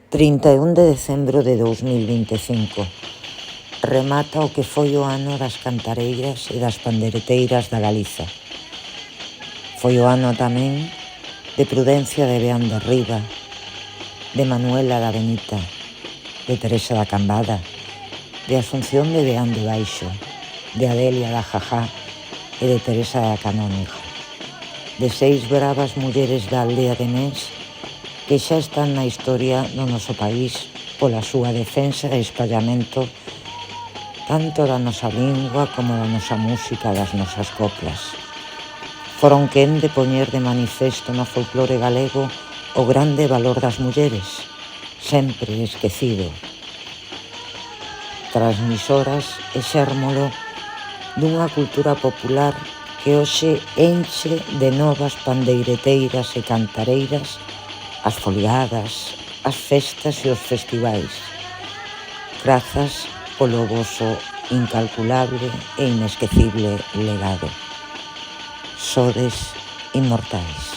31 de decembro de 2025. Remata o que foi o ano das cantareiras e das pandereteiras da Galiza. Foi o ano tamén de Prudencia de Beán de Riba, de Manuela da Benita, de Teresa da Cambada, de Asunción de Beán de Baixo, de Adelia da Jajá e de Teresa da Canóniga, de 6 bravas mulleres da aldea de Nés que xa están na historia do noso país pola súa defensa e espallamento tanto da nosa lingua como da nosa música, das nosas coplas. Foron quen de poñer de manifesto no folclore galego o grande valor das mulleres, sempre esquecido. Transmisoras e xérmolo dunha cultura popular que hoxe enche de novas pandeireteiras e cantareiras as foliadas, as festas e os festivais. Grazas polo voso incalculable e inesquecible legado. Sodes inmortais.